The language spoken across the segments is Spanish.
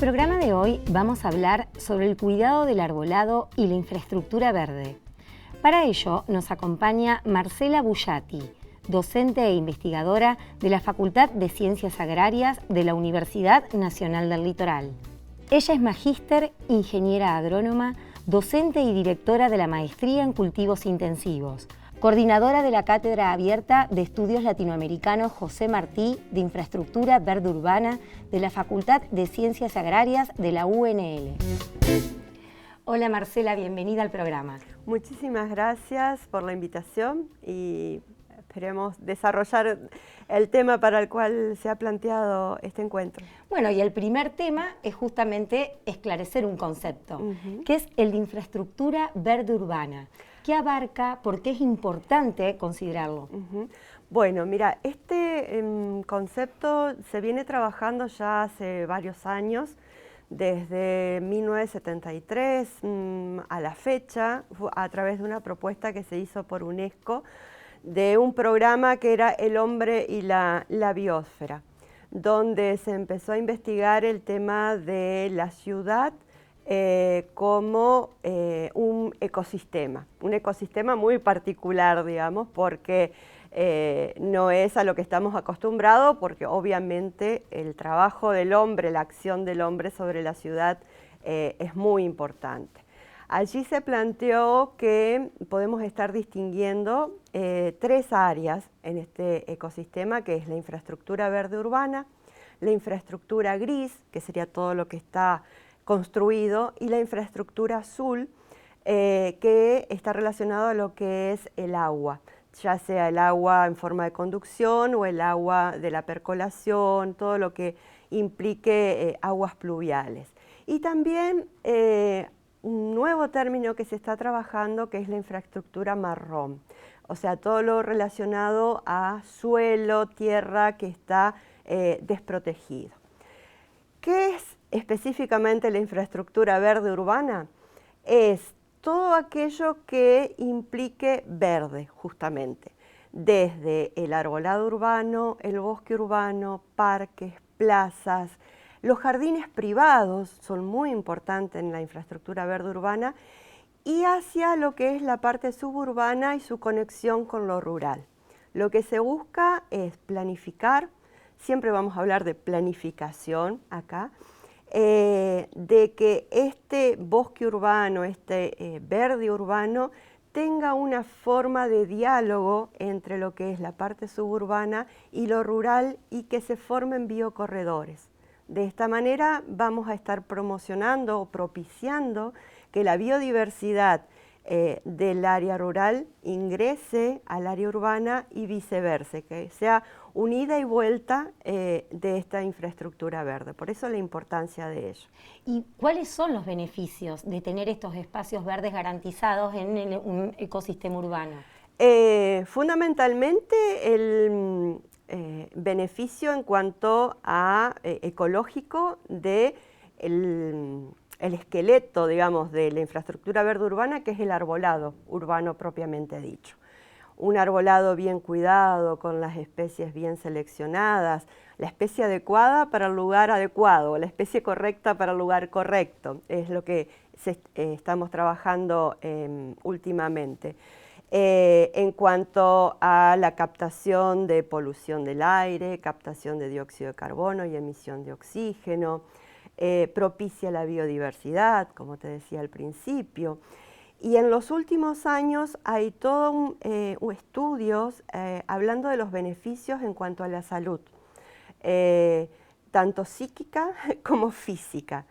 programa de hoy vamos a hablar sobre el cuidado del arbolado y la infraestructura verde. Para ello nos acompaña Marcela Bullati, docente e investigadora de la Facultad de Ciencias Agrarias de la Universidad Nacional del Litoral. Ella es magíster, ingeniera agrónoma, docente y directora de la Maestría en Cultivos Intensivos, coordinadora de la Cátedra Abierta de Estudios Latinoamericanos José Martí de Infraestructura Verde Urbana de la Facultad de Ciencias Agrarias de la UNL. Hola Marcela, bienvenida al programa. Muchísimas gracias por la invitación y esperemos desarrollar el tema para el cual se ha planteado este encuentro. Bueno, y el primer tema es justamente esclarecer un concepto, que es el de infraestructura verde urbana. ¿Qué abarca? ¿Por qué es importante considerarlo? Bueno, mira, este concepto se viene trabajando ya hace varios años, desde 1973 a la fecha, a través de una propuesta que se hizo por UNESCO, de un programa que era El hombre y la biosfera, donde se empezó a investigar el tema de la ciudad como un ecosistema muy particular, digamos, porque no es a lo que estamos acostumbrados, porque obviamente el trabajo del hombre, la acción del hombre sobre la ciudad es muy importante. Allí se planteó que podemos estar distinguiendo tres áreas en este ecosistema, que es la infraestructura verde urbana, la infraestructura gris, que sería todo lo que está construido, y la infraestructura azul, que está relacionado a lo que es el agua, ya sea el agua en forma de conducción o el agua de la percolación, todo lo que implique aguas pluviales. Y también un nuevo término que se está trabajando, que es la infraestructura marrón, o sea, todo lo relacionado a suelo, tierra que está desprotegido. ¿Qué es específicamente la infraestructura verde urbana? Es todo aquello que implique verde, justamente, desde el arbolado urbano, el bosque urbano, parques, plazas. Los jardines privados son muy importantes en la infraestructura verde urbana y hacia lo que es la parte suburbana y su conexión con lo rural. Lo que se busca es planificar, siempre vamos a hablar de planificación acá, de que este bosque urbano, este verde urbano, tenga una forma de diálogo entre lo que es la parte suburbana y lo rural y que se formen biocorredores. De esta manera vamos a estar promocionando o propiciando que la biodiversidad del área rural ingrese al área urbana y viceversa, que sea una ida y vuelta de esta infraestructura verde. Por eso la importancia de ello. ¿Y cuáles son los beneficios de tener estos espacios verdes garantizados en un ecosistema urbano? Fundamentalmente el beneficio en cuanto a ecológico de el esqueleto, digamos, de la infraestructura verde urbana, que es el arbolado urbano propiamente dicho. Un arbolado bien cuidado, con las especies bien seleccionadas, la especie adecuada para el lugar adecuado, la especie correcta para el lugar correcto, es lo que estamos trabajando últimamente. En cuanto a la captación de polución del aire, captación de dióxido de carbono y emisión de oxígeno, propicia la biodiversidad, como te decía al principio. Y en los últimos años hay todos estudios hablando de los beneficios en cuanto a la salud, tanto psíquica como física.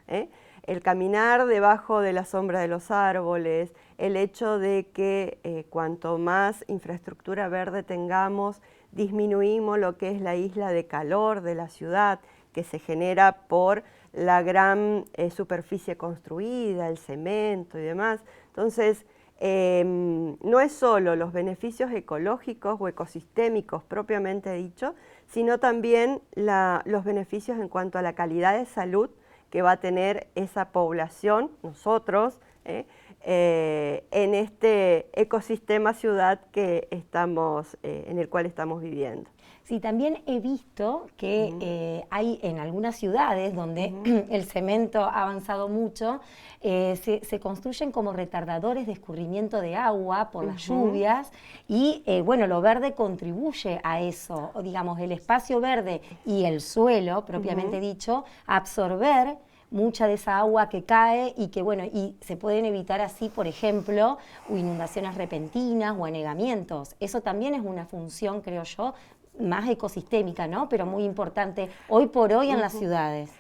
El caminar debajo de la sombra de los árboles, el hecho de que cuanto más infraestructura verde tengamos, disminuimos lo que es la isla de calor de la ciudad, que se genera por la gran superficie construida, el cemento y demás. Entonces, no es solo los beneficios ecológicos o ecosistémicos propiamente dicho, sino también los beneficios en cuanto a la calidad de salud que va a tener esa población, nosotros, en este ecosistema ciudad que en el cual estamos viviendo. Sí, también he visto que hay en algunas ciudades donde el cemento ha avanzado mucho, se construyen como retardadores de escurrimiento de agua por las lluvias y bueno, lo verde contribuye a eso, o digamos, el espacio verde y el suelo, propiamente dicho, a absorber mucha de esa agua que cae y que, bueno, y se pueden evitar así, por ejemplo, inundaciones repentinas o anegamientos. Eso también es una función, creo yo, más ecosistémica, ¿no? Pero muy importante hoy por hoy en las ciudades.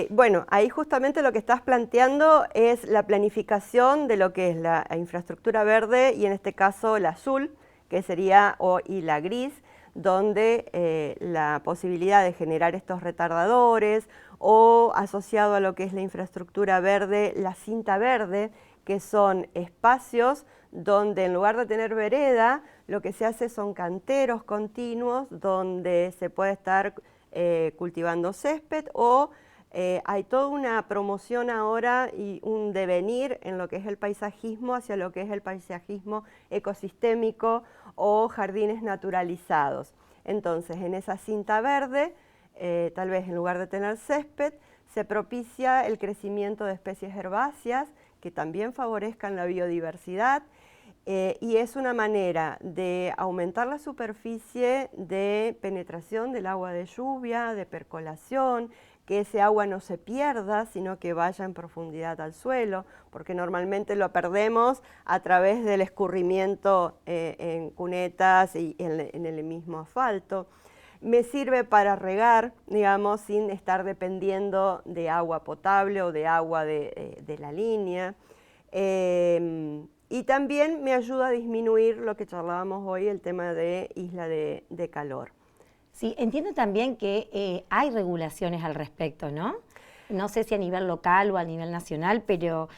Bueno, ahí justamente lo que estás planteando es la planificación de lo que es la infraestructura verde y en este caso la azul, que sería, y la gris, donde la posibilidad de generar estos retardadores o asociado a lo que es la infraestructura verde, la cinta verde, que son espacios donde en lugar de tener vereda, lo que se hace son canteros continuos donde se puede estar cultivando césped o hay toda una promoción ahora y un devenir en lo que es el paisajismo hacia lo que es el paisajismo ecosistémico o jardines naturalizados. Entonces, en esa cinta verde, tal vez en lugar de tener césped, se propicia el crecimiento de especies herbáceas que también favorezcan la biodiversidad y es una manera de aumentar la superficie de penetración del agua de lluvia, de percolación, que ese agua no se pierda, sino que vaya en profundidad al suelo, porque normalmente lo perdemos a través del escurrimiento en cunetas y en el mismo asfalto. Me sirve para regar, digamos, sin estar dependiendo de agua potable o de agua de la línea. Y también me ayuda a disminuir lo que charlábamos hoy, el tema de isla de calor. Sí, entiendo también que hay regulaciones al respecto, ¿no? No sé si a nivel local o a nivel nacional, pero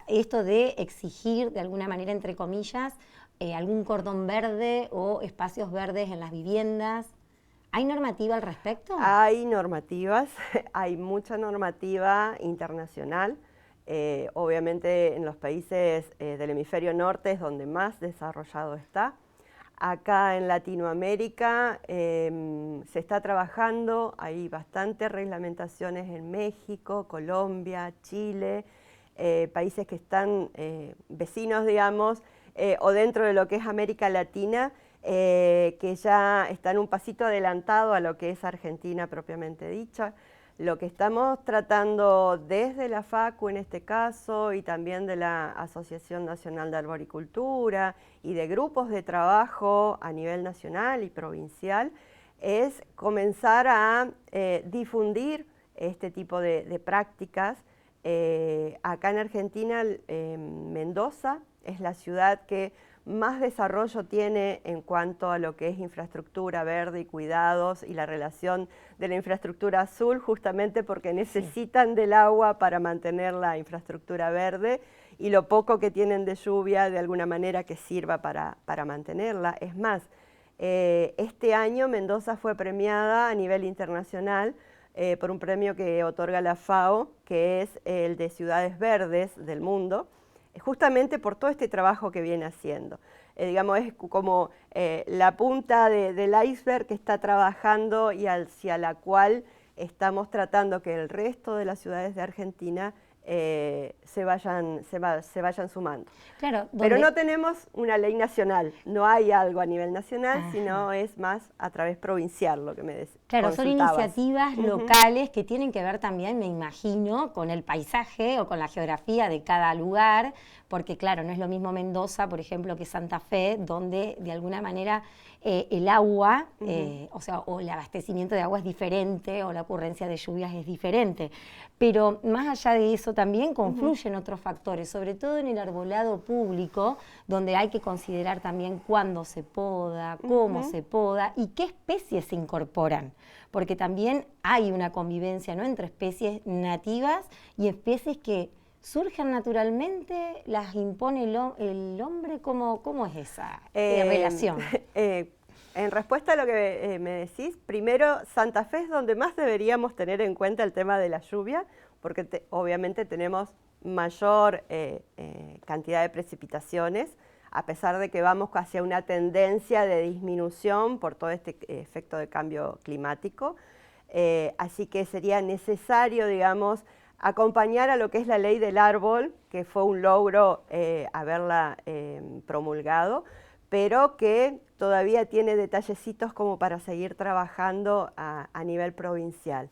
esto de exigir, de alguna manera, entre comillas, algún cordón verde o espacios verdes en las viviendas. ¿Hay normativa al respecto? Hay normativas, hay mucha normativa internacional. Obviamente en los países del hemisferio norte es donde más desarrollado está. Acá en Latinoamérica se está trabajando, hay bastantes reglamentaciones en México, Colombia, Chile, países que están vecinos, digamos, o dentro de lo que es América Latina, que ya están un pasito adelantado a lo que es Argentina propiamente dicha. Lo que estamos tratando desde la FACU en este caso y también de la Asociación Nacional de Arboricultura y de grupos de trabajo a nivel nacional y provincial es comenzar a difundir este tipo de prácticas. Acá en Argentina, Mendoza es la ciudad que más desarrollo tiene en cuanto a lo que es infraestructura verde y cuidados y la relación de la infraestructura azul, justamente porque necesitan del agua para mantener la infraestructura verde y lo poco que tienen de lluvia de alguna manera que sirva para mantenerla. Es más, este año Mendoza fue premiada a nivel internacional por un premio que otorga la FAO, que es el de ciudades verdes del mundo, justamente por todo este trabajo que viene haciendo. Digamos, es como la punta del iceberg que está trabajando y hacia la cual estamos tratando que el resto de las ciudades de Argentina se vayan sumando. Claro, pero no tenemos una ley nacional, no hay algo a nivel nacional, sino es más a través provincial lo que me decís. Claro, son iniciativas locales que tienen que ver también, me imagino, con el paisaje o con la geografía de cada lugar, porque claro, no es lo mismo Mendoza, por ejemplo, que Santa Fe, donde de alguna manera el agua, o el abastecimiento de agua es diferente o la ocurrencia de lluvias es diferente. Pero más allá de eso también confluyen otros factores, sobre todo en el arbolado público, donde hay que considerar también cuándo se poda, cómo se poda y qué especies se incorporan. Porque también hay una convivencia, ¿no?, entre especies nativas y especies que surgen naturalmente, las impone el hombre. ¿Cómo es esa relación? En respuesta a lo que me decís, primero, Santa Fe es donde más deberíamos tener en cuenta el tema de la lluvia, porque obviamente tenemos mayor cantidad de precipitaciones. a pesar de que vamos hacia una tendencia de disminución por todo este efecto de cambio climático. Así que sería necesario, digamos, acompañar a lo que es la ley del árbol, que fue un logro haberla promulgado, pero que todavía tiene detallecitos como para seguir trabajando a nivel provincial.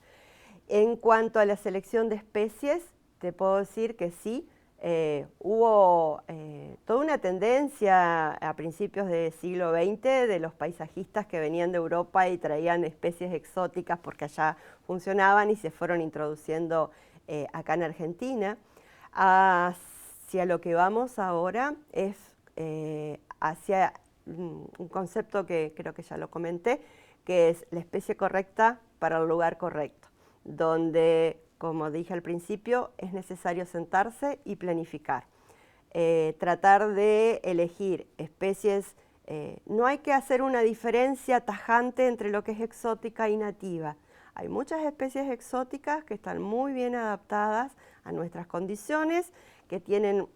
En cuanto a la selección de especies, te puedo decir que sí, hubo toda una tendencia a principios del siglo XX de los paisajistas que venían de Europa y traían especies exóticas porque allá funcionaban y se fueron introduciendo acá en Argentina. Hacia lo que vamos ahora es hacia un concepto que creo que ya lo comenté, que es la especie correcta para el lugar correcto, donde, como dije al principio, es necesario sentarse y planificar. Tratar de elegir especies, no hay que hacer una diferencia tajante entre lo que es exótica y nativa. Hay muchas especies exóticas que están muy bien adaptadas a nuestras condiciones, que tienen,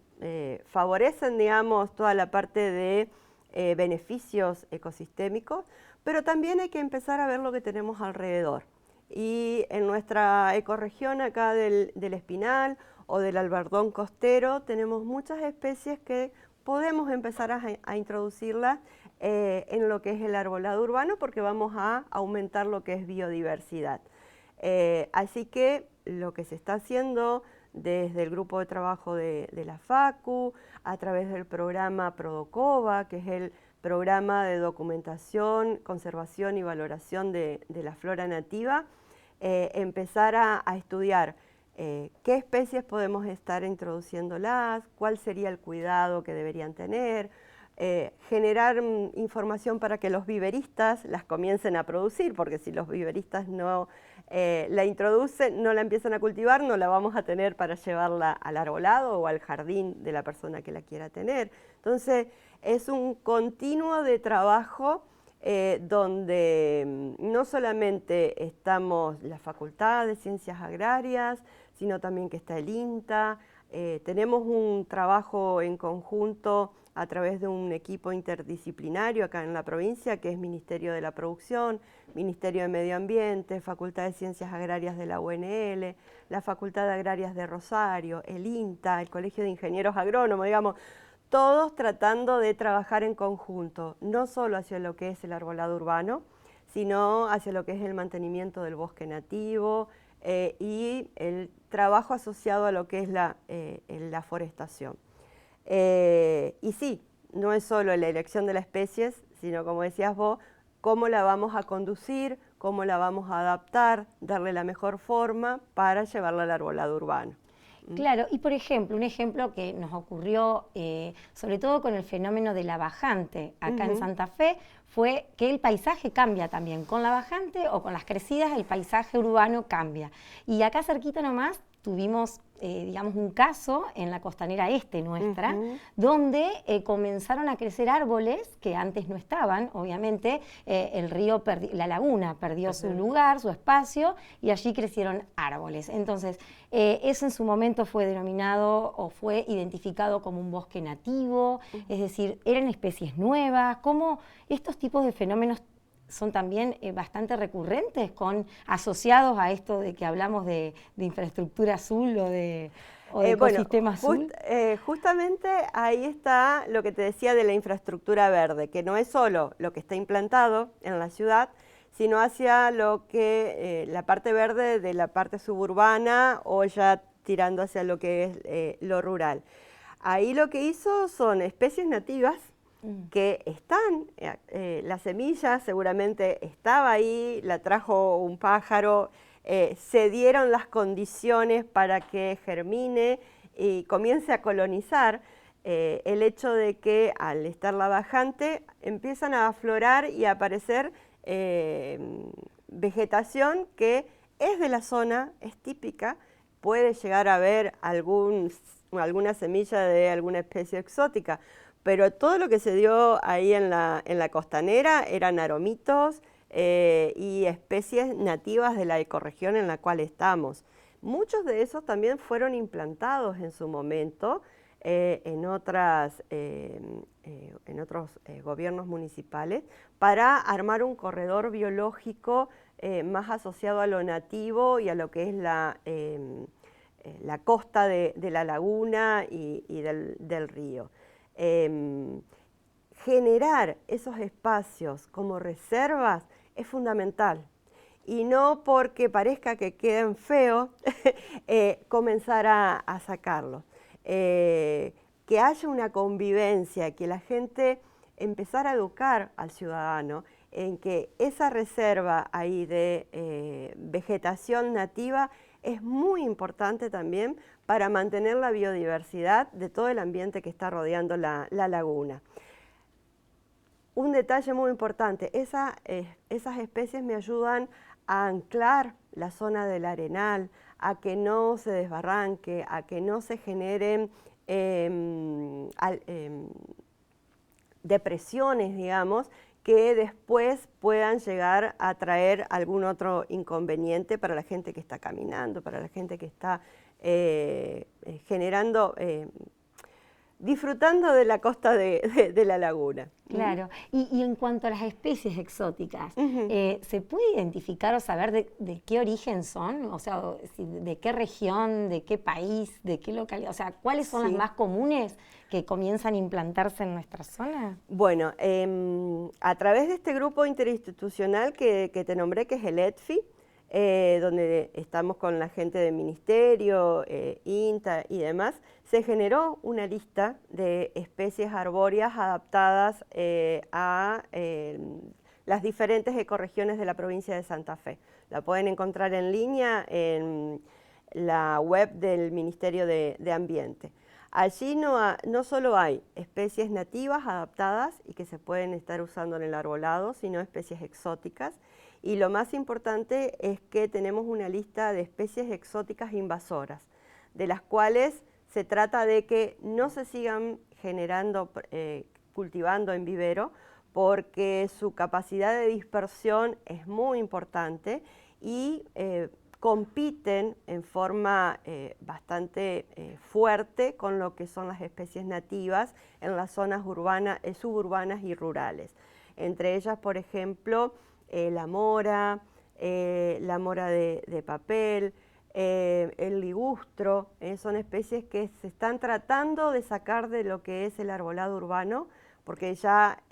favorecen, digamos, toda la parte de beneficios ecosistémicos, pero también hay que empezar a ver lo que tenemos alrededor. Y en nuestra ecorregión acá del Espinal o del Albardón costero tenemos muchas especies que podemos empezar a introducirlas en lo que es el arbolado urbano porque vamos a aumentar lo que es biodiversidad. Así que lo que se está haciendo desde el grupo de trabajo de la FACU, a través del programa Prodocova, que es el programa de documentación, conservación y valoración de la flora nativa, empezar a estudiar qué especies podemos estar introduciéndolas, cuál sería el cuidado que deberían tener, generar información para que los viveristas las comiencen a producir, porque si los viveristas no la introducen, no la empiezan a cultivar, no la vamos a tener para llevarla al arbolado o al jardín de la persona que la quiera tener. Entonces, es un continuo de trabajo donde no solamente estamos la Facultad de Ciencias Agrarias, sino también que está el INTA. Tenemos un trabajo en conjunto a través de un equipo interdisciplinario acá en la provincia, que es Ministerio de la Producción, Ministerio de Medio Ambiente, Facultad de Ciencias Agrarias de la UNL, la Facultad de Agrarias de Rosario, el INTA, el Colegio de Ingenieros Agrónomos, digamos, todos tratando de trabajar en conjunto, no solo hacia lo que es el arbolado urbano, sino hacia lo que es el mantenimiento del bosque nativo y el trabajo asociado a lo que es la forestación. Y sí, no es solo la elección de las especies, sino, como decías vos, cómo la vamos a conducir, cómo la vamos a adaptar, darle la mejor forma para llevarla al arbolado urbano. Claro, y por ejemplo, un ejemplo que nos ocurrió, sobre todo con el fenómeno de la bajante acá en Santa Fe, fue que el paisaje cambia también. Con la bajante o con las crecidas el paisaje urbano cambia. Y acá cerquita nomás tuvimos, digamos, un caso en la costanera este nuestra, donde comenzaron a crecer árboles que antes no estaban, obviamente, el río, la laguna perdió su lugar, su espacio, y allí crecieron árboles. Entonces, eso en su momento fue denominado o fue identificado como un bosque nativo, es decir, eran especies nuevas. ¿Cómo estos tipos de fenómenos son también bastante recurrentes, asociados a esto de que hablamos de infraestructura azul o de ecosistema azul? Justamente ahí está lo que te decía de la infraestructura verde, que no es solo lo que está implantado en la ciudad, sino hacia lo que la parte verde de la parte suburbana o ya tirando hacia lo que es lo rural. Ahí lo que hizo son especies nativas que están, la semilla seguramente estaba ahí, la trajo un pájaro, se dieron las condiciones para que germine y comience a colonizar. El hecho de que al estar la bajante empiezan a aflorar y a aparecer vegetación que es de la zona, es típica, puede llegar a haber alguna semilla de alguna especie exótica, pero todo lo que se dio ahí en la costanera eran aromitos y especies nativas de la ecorregión en la cual estamos. Muchos de esos también fueron implantados en su momento en otros gobiernos municipales para armar un corredor biológico más asociado a lo nativo y a lo que es la costa de la laguna y del río. Generar esos espacios como reservas es fundamental. Y no porque parezca que queden feos, comenzar a sacarlos. Que haya una convivencia, que la gente empezar a educar al ciudadano en que esa reserva ahí de vegetación nativa es muy importante también para mantener la biodiversidad de todo el ambiente que está rodeando la laguna. Un detalle muy importante, esas especies me ayudan a anclar la zona del arenal, a que no se desbarranque, a que no se generen depresiones, digamos, que después puedan llegar a traer algún otro inconveniente para la gente que está caminando, para la gente que está disfrutando de la costa de la laguna. Claro, y en cuanto a las especies exóticas, ¿se puede identificar o saber de qué origen son? O sea, de qué región, de qué país, de qué localidad, o sea, ¿cuáles son las más comunes que comienzan a implantarse en nuestra zona? Bueno, a través de este grupo interinstitucional que te nombré, que es el ETFI, donde estamos con la gente del Ministerio, INTA y demás, se generó una lista de especies arbóreas adaptadas a las diferentes ecorregiones de la provincia de Santa Fe. La pueden encontrar en línea en la web del Ministerio de Ambiente. Allí no solo hay especies nativas adaptadas y que se pueden estar usando en el arbolado, sino especies exóticas. Y lo más importante es que tenemos una lista de especies exóticas invasoras, de las cuales se trata de que no se sigan cultivando en vivero, porque su capacidad de dispersión es muy importante y compiten en forma bastante fuerte con lo que son las especies nativas en las zonas suburbanas y rurales. Entre ellas, por ejemplo, la mora de papel, el ligustro, son especies que se están tratando de sacar de lo que es el arbolado urbano, porque ya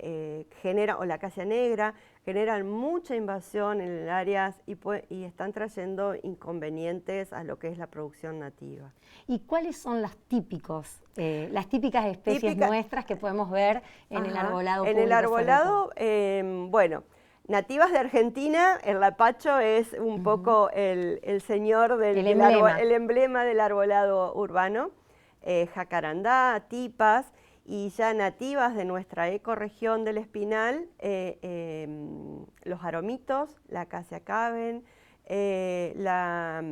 o la acacia negra, generan mucha invasión en el área y están trayendo inconvenientes a lo que es la producción nativa. ¿Y cuáles son las típicas especies nuestras que podemos ver en el arbolado público? En el arbolado, bueno, nativas de Argentina, el lapacho es un poco el señor el emblema del arbolado urbano, jacarandá, tipas, y ya nativas de nuestra ecorregión del Espinal, los aromitos, la acacia caben, la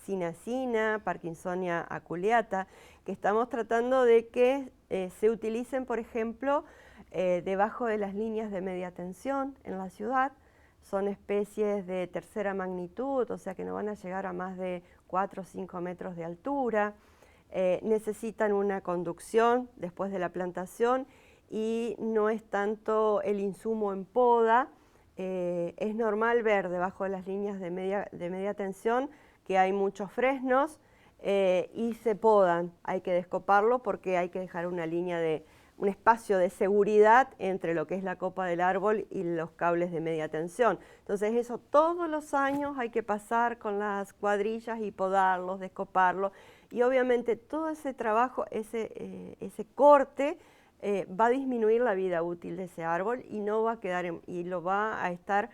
cinacina, Parkinsonia aculeata, que estamos tratando de que se utilicen, por ejemplo, debajo de las líneas de media tensión en la ciudad. Son especies de tercera magnitud, o sea que no van a llegar a más de 4 o 5 metros de altura. Necesitan una conducción después de la plantación y no es tanto el insumo en poda. Es normal ver debajo de las líneas de media tensión que hay muchos fresnos y se podan. Hay que descoparlo porque hay que dejar un espacio de seguridad entre lo que es la copa del árbol y los cables de media tensión. Entonces eso todos los años hay que pasar con las cuadrillas y podarlos, descoparlos. Y obviamente todo ese trabajo, ese corte, va a disminuir la vida útil de ese árbol y no va a quedar y lo va a estar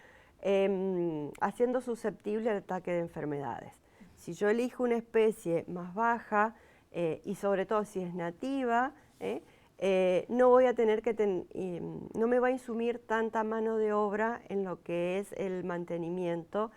haciendo susceptible al ataque de enfermedades. Si yo elijo una especie más baja y sobre todo si es nativa, no voy a tener no me va a insumir tanta mano de obra en lo que es el mantenimiento,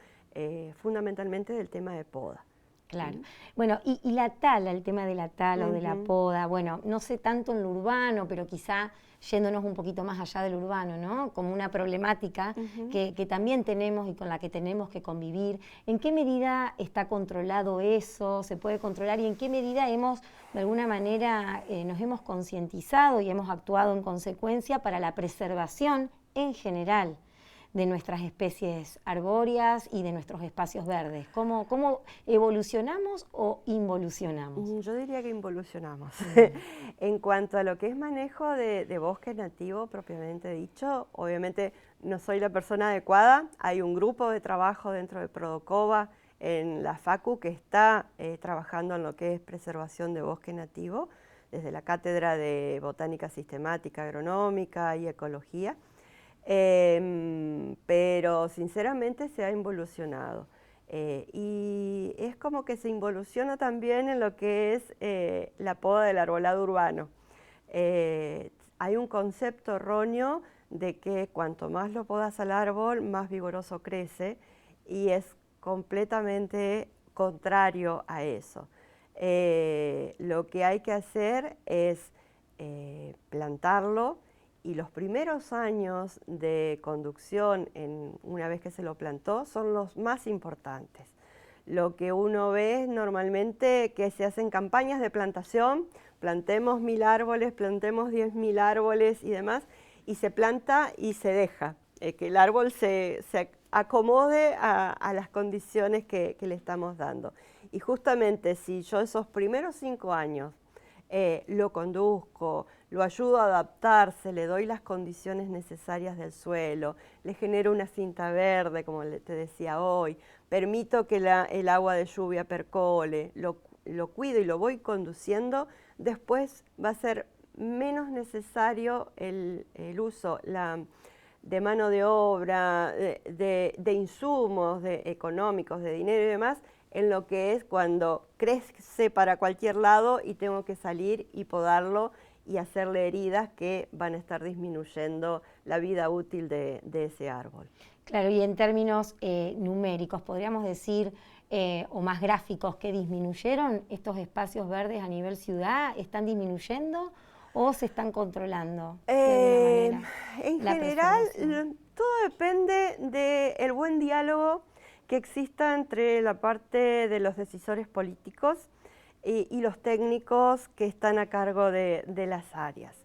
fundamentalmente del tema de poda. Claro. Bueno, y la tala, el tema de la tala o de la poda, bueno, no sé tanto en lo urbano, pero quizá yéndonos un poquito más allá del urbano, ¿no? Como una problemática que también tenemos y con la que tenemos que convivir. ¿En qué medida está controlado eso? ¿Se puede controlar? ¿Y en qué medida hemos, de alguna manera, nos hemos concientizado y hemos actuado en consecuencia para la preservación en general de nuestras especies arbóreas y de nuestros espacios verdes? ¿Cómo evolucionamos o involucionamos? Yo diría que involucionamos. En cuanto a lo que es manejo de bosque nativo propiamente dicho, obviamente no soy la persona adecuada. Hay un grupo de trabajo dentro de Prodocova en la Facu que está trabajando en lo que es preservación de bosque nativo, desde la Cátedra de Botánica Sistemática, Agronómica y Ecología. Pero sinceramente se ha involucionado y es como que se involuciona también en lo que es la poda del arbolado urbano. Hay un concepto erróneo de que cuanto más lo podas al árbol, más vigoroso crece, y es completamente contrario a eso. Lo que hay que hacer es plantarlo, y los primeros años de conducción, una vez que se lo plantó, son los más importantes. Lo que uno ve normalmente que se hacen campañas de plantación, plantemos 1000 árboles, plantemos 10.000 árboles y demás, y se planta y se deja, que el árbol se acomode a las condiciones que le estamos dando. Y justamente si yo esos primeros 5 años lo conduzco, lo ayudo a adaptarse, le doy las condiciones necesarias del suelo, le genero una cinta verde, como te decía hoy, permito que el agua de lluvia percole, lo cuido y lo voy conduciendo, después va a ser menos necesario el uso de mano de obra, de insumos económicos, de dinero y demás, en lo que es cuando crece para cualquier lado y tengo que salir y podarlo y hacerle heridas que van a estar disminuyendo la vida útil de ese árbol. Claro, y en términos numéricos, podríamos decir, o más gráficos, que disminuyeron estos espacios verdes a nivel ciudad, ¿están disminuyendo o se están controlando de alguna manera? En general, todo depende del buen diálogo que exista entre la parte de los decisores políticos y los técnicos que están a cargo de las áreas.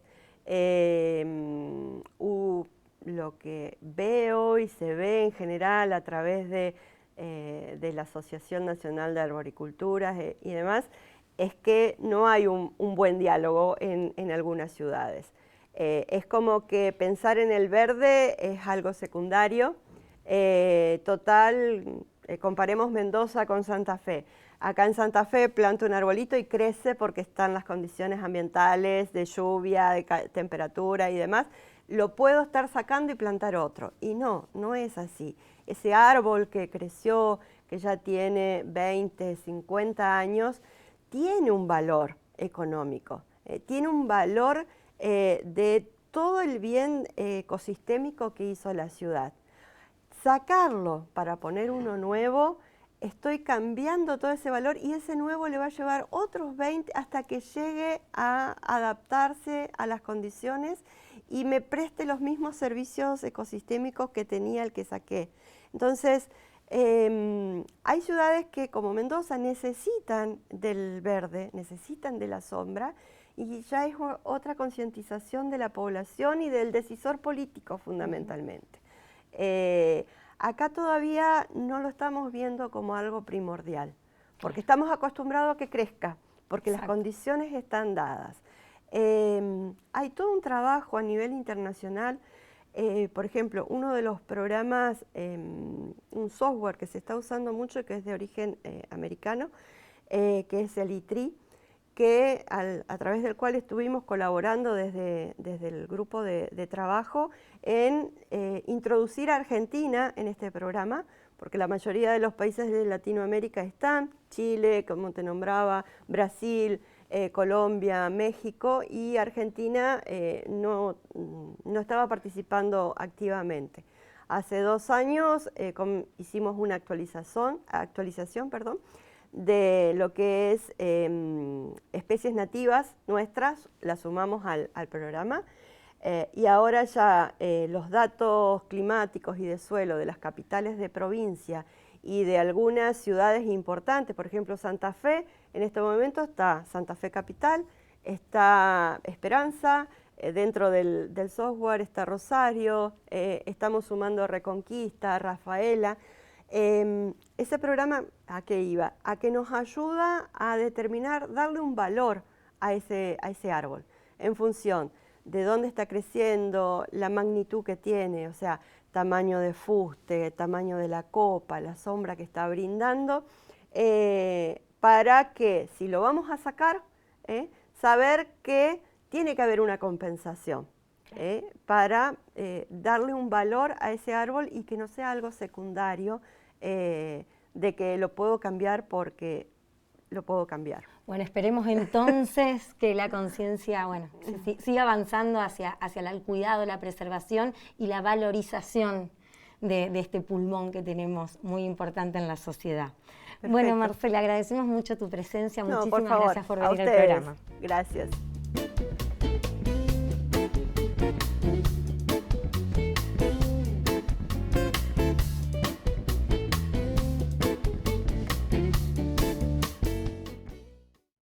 Lo que veo y se ve en general a través de la Asociación Nacional de Arboricultura y demás, es que no hay un buen diálogo en algunas ciudades. Es como que pensar en el verde es algo secundario. Comparemos Mendoza con Santa Fe. Acá en Santa Fe planto un arbolito y crece porque están las condiciones ambientales de lluvia, de temperatura y demás. Lo puedo estar sacando y plantar otro. Y no es así. Ese árbol que creció, que ya tiene 20, 50 años, tiene un valor económico, tiene un valor de todo el bien ecosistémico que hizo la ciudad. Sacarlo para poner uno nuevo, estoy cambiando todo ese valor y ese nuevo le va a llevar otros 20 hasta que llegue a adaptarse a las condiciones y me preste los mismos servicios ecosistémicos que tenía el que saqué. Entonces, hay ciudades que, como Mendoza, necesitan del verde, necesitan de la sombra, y ya es otra concientización de la población y del decisor político fundamentalmente. Acá todavía no lo estamos viendo como algo primordial, porque estamos acostumbrados a que crezca, porque las condiciones están dadas. Hay todo un trabajo a nivel internacional. Por ejemplo, uno de los programas, un software que se está usando mucho, que es de origen americano, que es el ITRI, que a través del cual estuvimos colaborando desde el grupo de trabajo en introducir a Argentina en este programa, porque la mayoría de los países de Latinoamérica están, Chile, como te nombraba, Brasil, Colombia, México, y Argentina no estaba participando activamente. Hace 2 años hicimos una actualización de lo que es especies nativas nuestras, las sumamos al programa. Y ahora ya los datos climáticos y de suelo de las capitales de provincia y de algunas ciudades importantes, por ejemplo Santa Fe, en este momento está Santa Fe Capital, está Esperanza, dentro del software está Rosario, estamos sumando Reconquista, Rafaela. Ese programa, ¿a qué iba? A que nos ayuda a determinar, darle un valor a ese árbol en función de dónde está creciendo, la magnitud que tiene, o sea, tamaño de fuste, tamaño de la copa, la sombra que está brindando, para que si lo vamos a sacar, saber que tiene que haber una compensación para darle un valor a ese árbol y que no sea algo secundario de que lo puedo cambiar porque lo puedo cambiar. Bueno, esperemos entonces que la conciencia, bueno, siga avanzando hacia el cuidado, la preservación y la valorización de este pulmón que tenemos muy importante en la sociedad. Perfecto. Bueno, Marcela, agradecemos mucho tu presencia, muchísimas gracias por venir al programa. Gracias.